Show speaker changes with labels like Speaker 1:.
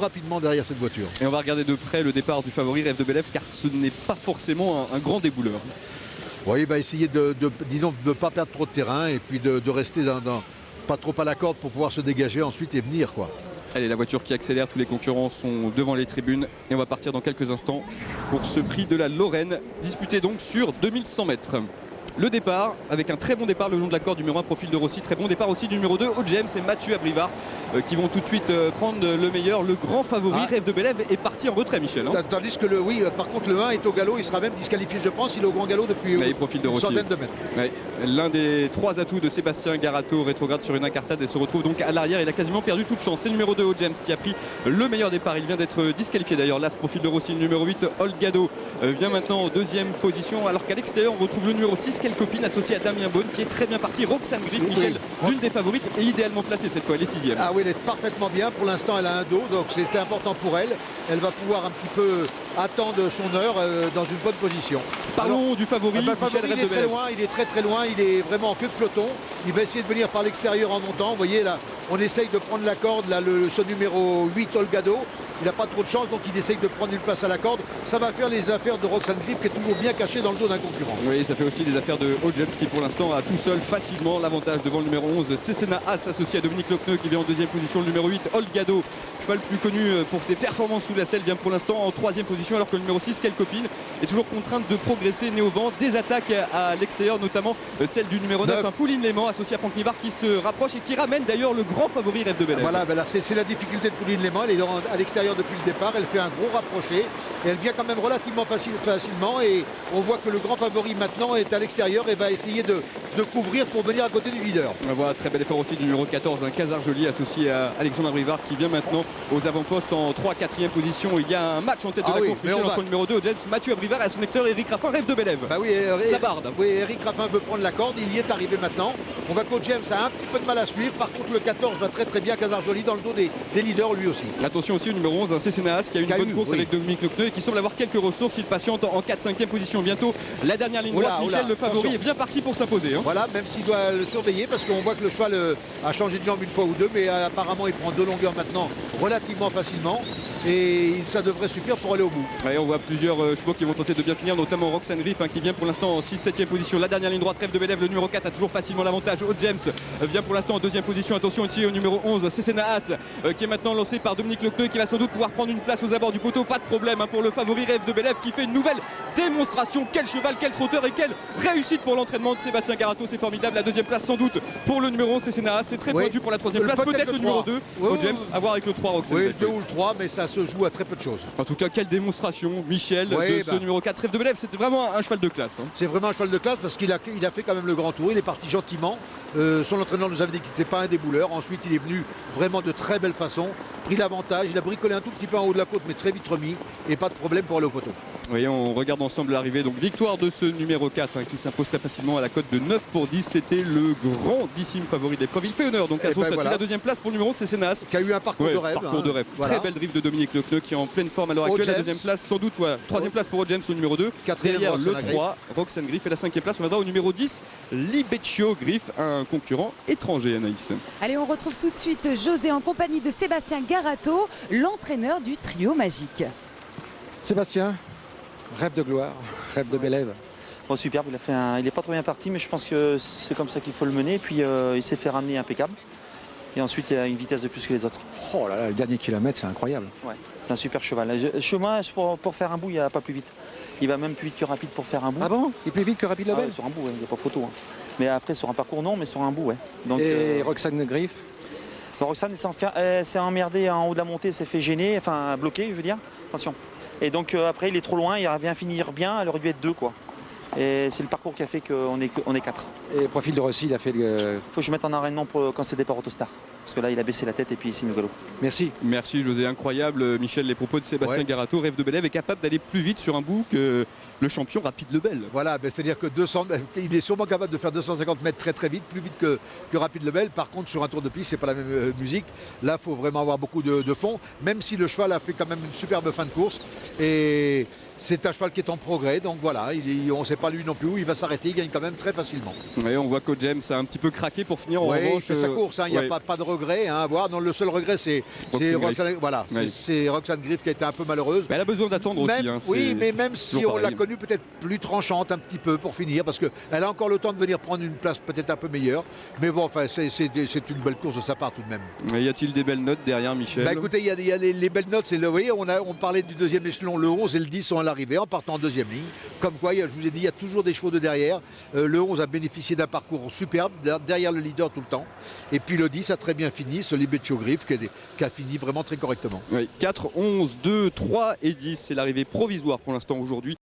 Speaker 1: rapidement derrière cette voiture.
Speaker 2: Et on va regarder de près le départ du favori Rêve de Bélève, car ce n'est pas forcément un grand débouleur.
Speaker 1: Oui, il va essayer de ne pas perdre trop de terrain et puis de rester pas trop à la corde pour pouvoir se dégager ensuite et venir, quoi.
Speaker 2: Allez, la voiture qui accélère, tous les concurrents sont devant les tribunes et on va partir dans quelques instants pour ce prix de la Lorraine, disputé donc sur 2100 mètres. Le départ, avec un très bon départ le long de la corde, numéro 1 Profil de Rossi, très bon départ aussi du numéro 2 Haut James et Mathieu Abrivard qui vont tout de suite prendre le meilleur. Le grand favori Rêve de Bélève est parti en retrait, Michel.
Speaker 1: Tandis que par contre le 1 est au galop, il sera même disqualifié je pense, il est au grand galop depuis une centaine de mètres.
Speaker 2: Ouais. L'un des 3 atouts de Sébastien Garato rétrograde sur une incartade et se retrouve donc à l'arrière. Il a quasiment perdu toute chance. C'est le numéro 2 Haut James qui a pris le meilleur départ. Il vient d'être disqualifié d'ailleurs. Là, ce Profil de Rossi, le numéro 8 Olgado vient maintenant en deuxième position, alors qu'à l'extérieur on retrouve le numéro 6 Quelle Copine associé à Damien Beaune qui est très bien parti. Roxane Griff, Michel, l'une des favorites est idéalement placée cette fois, elle est 6e.
Speaker 1: Ah oui, elle est parfaitement bien. Pour l'instant, elle a un dos, donc c'est important pour elle. Elle va pouvoir un petit peu attendre son heure dans une bonne position.
Speaker 2: Parlons du favori.
Speaker 1: Michel Rêve de Bélève. Il est très loin, il est vraiment en queue de peloton. Il va essayer de venir par l'extérieur en montant. Vous voyez là, on essaye de prendre la corde. Là, ce numéro 8 Olgado, il n'a pas trop de chance, donc il essaye de prendre une place à la corde. Ça va faire les affaires de Roxane Griff qui est toujours bien cachée dans le dos d'un concurrent.
Speaker 2: Oui, ça fait aussi les affaires de Haut James qui pour l'instant a tout seul facilement l'avantage devant le numéro 11 Cécena As associé à Dominique Lochneux qui vient en deuxième position. Le numéro 8 Olgado, cheval plus connu pour ses performances sous la selle, vient pour l'instant en troisième position, alors que le numéro 6 Quelle Copine est toujours contrainte de progresser, né au vent. Des attaques à l'extérieur, notamment celle du numéro 9 Pauline Léman associé à Franck Nivard qui se rapproche et qui ramène d'ailleurs le grand favori Rêve de Bélève.
Speaker 1: Voilà, là, c'est la difficulté de Pauline Léman. Elle est à l'extérieur depuis le départ, elle fait un gros rapproché et elle vient quand même relativement facilement et on voit que le grand favori maintenant est à l'extérieur et va essayer de couvrir pour venir à côté du leader.
Speaker 2: On voit un très bel effort aussi du numéro 14 Casar Joly associé à Alexandre Abrivard qui vient maintenant aux avant-postes en 3-4e position. Il y a un match en tête de la course, Michel, entre le numéro 2 James Mathieu Abrivard et à son extérieur Eric Raffin Rêve de Bélève.
Speaker 1: Bah oui,
Speaker 2: ça barde.
Speaker 1: Oui, Eric Raffin veut prendre la corde, il y est arrivé maintenant. On voit qu'Haut James a un petit peu de mal à suivre. Par contre le 14 va très bien, Casar Joly dans le dos des leaders lui aussi.
Speaker 2: Attention aussi au numéro 11 Cécena As qui a une bonne course avec Dominique Lochneux et qui semble avoir quelques ressources. Il patiente en 4-5e position. Bientôt la dernière ligne droite. Michel, le favori, est bien parti pour s'imposer.
Speaker 1: Voilà, même s'il doit le surveiller parce qu'on voit que le cheval a changé de jambe une fois ou deux, mais apparemment il prend 2 longueurs maintenant relativement facilement et ça devrait suffire pour aller au bout.
Speaker 2: Ouais, on voit plusieurs chevaux qui vont tenter de bien finir, notamment Roxane Griff qui vient pour l'instant en 6-7e position. La dernière ligne droite Rêve de Bélève, le numéro 4 a toujours facilement l'avantage. Haut James vient pour l'instant en 2e position. Attention ici au numéro 11 Cécena As qui est maintenant lancé par Dominique Lochneux qui va sans doute pouvoir prendre une place aux abords du poteau. Pas de problème pour le favori Rêve de Bélève qui fait une nouvelle démonstration. Quel cheval, quel trotteur et quelle réussite pour l'entraînement de Sébastien Garato, c'est formidable. La 2e place sans doute pour le numéro 11 Cécena As, c'est très pointu pour la 3e place, peut-être le numéro 2 Haut James, à voir avec le 3 Roxane.
Speaker 1: Oui, le 2 ou le 3, mais ça se joue à très peu de choses.
Speaker 2: En tout cas, quelle démonstration, Michel, de ce numéro 4 Rêve de Bélève. C'était vraiment un cheval de classe.
Speaker 1: C'est vraiment un cheval de classe parce qu'il a fait quand même le grand tour. Il est parti gentiment. Son entraîneur nous avait dit qu'il n'était pas un débouleur. Ensuite, il est venu vraiment de très belle façon. Pris l'avantage. Il a bricolé un tout petit peu en haut de la côte, mais très vite remis. Et pas de problème pour aller au poteau.
Speaker 2: Oui, on regarde ensemble l'arrivée. Donc, victoire de ce numéro 4 qui s'impose très facilement à la cote de 9 pour 10. C'était le grandissime favori de l'épreuve. Il fait honneur donc à son statut. La 2e place pour le numéro c'est Cécena As.
Speaker 1: Qui a eu un parcours de rêve.
Speaker 2: Parcours de rêve. Voilà. Très belle drift de Dominique Lochneux qui est en pleine forme à l'heure actuelle. La 2e place sans doute. Voilà. 3e place pour Haut James au numéro 2. Derrière le 3, Roxane Griff. Et la 5e place, on viendra au numéro 10, Libeccio Griff, un concurrent étranger, Anaïs.
Speaker 3: Allez, on retrouve tout de suite José en compagnie de Sébastien Garato, l'entraîneur du trio magique.
Speaker 4: Sébastien, Rêve de gloire, Rêve de Bélève.
Speaker 5: Bon, superbe, il n'est pas trop bien parti, mais je pense que c'est comme ça qu'il faut le mener. Et puis il s'est fait ramener impeccable. Et ensuite, il a une vitesse de plus que les autres.
Speaker 4: Oh là là, le dernier kilomètre, c'est incroyable.
Speaker 5: Ouais, c'est un super cheval. Le chemin, pour faire un bout, il n'y a pas plus vite. Il va même plus vite que rapide pour faire un bout.
Speaker 4: Ah bon? Il est plus vite que Rapide Lebel?
Speaker 5: Sur un bout, il n'y a pas photo. Hein. Mais après, sur un parcours, non, mais sur un bout, ouais. Donc,
Speaker 4: et Roxane Griff?
Speaker 5: Roxane s'est emmerdé en haut de la montée, s'est fait gêner, enfin bloqué, je veux dire. Attention. Et donc après, il est trop loin, il vient finir bien, elle aurait dû être 2, quoi. Et c'est le parcours qui a fait qu'on est 4.
Speaker 4: Et Profil de Rossi, il a fait le...
Speaker 5: Faut que je mette en entraînement quand c'est départ Autostar. Parce que là, il a baissé la tête et puis il s'est mis au galop.
Speaker 4: Merci.
Speaker 2: Merci José, incroyable. Michel, les propos de Sébastien Garato. Rêve de Bélève est capable d'aller plus vite sur un bout que le champion Rapide Lebel.
Speaker 1: Voilà, c'est-à-dire que il est sûrement capable de faire 250 mètres très vite, plus vite que Rapide Lebel. Par contre, sur un tour de piste, c'est pas la même musique. Là, il faut vraiment avoir beaucoup de fond, même si le cheval a fait quand même une superbe fin de course. Et c'est un cheval qui est en progrès, donc voilà, on ne sait pas lui non plus où il va s'arrêter, il gagne quand même très facilement.
Speaker 2: Oui, on voit que James a un petit peu craqué pour finir en
Speaker 1: revanche.
Speaker 2: revanche.
Speaker 1: Il fait sa course, il n'y a pas de regret. regret à voir. Non, le seul regret, c'est Roxane, voilà,
Speaker 2: Oui.
Speaker 1: c'est Roxane Griff qui a été un peu malheureuse.
Speaker 2: Mais elle a besoin d'attendre aussi.
Speaker 1: Même,
Speaker 2: hein,
Speaker 1: oui, mais
Speaker 2: c'est
Speaker 1: même si
Speaker 2: toujours
Speaker 1: on l'a
Speaker 2: pareil.
Speaker 1: connue peut-être plus tranchante un petit peu pour finir, parce qu'elle a encore le temps de venir prendre une place peut-être un peu meilleure. Mais bon, enfin, c'est une belle course de sa part tout de même.
Speaker 2: Mais y a-t-il des belles notes derrière, Michel?
Speaker 1: Bah écoutez, il y a les belles notes, c'est le, oui, on parlait du deuxième échelon, le 11 et le 10 sont à l'arrivée en partant en deuxième ligne. Comme quoi, je vous ai dit, il y a toujours des chevaux de derrière. Le 11 a bénéficié d'un parcours superbe, derrière le leader tout le temps. Et puis le 10 a très bien fini, ce Libeccio Griff qui a fini vraiment très correctement.
Speaker 2: Oui, 4, 11, 2, 3 et 10, c'est l'arrivée provisoire pour l'instant aujourd'hui.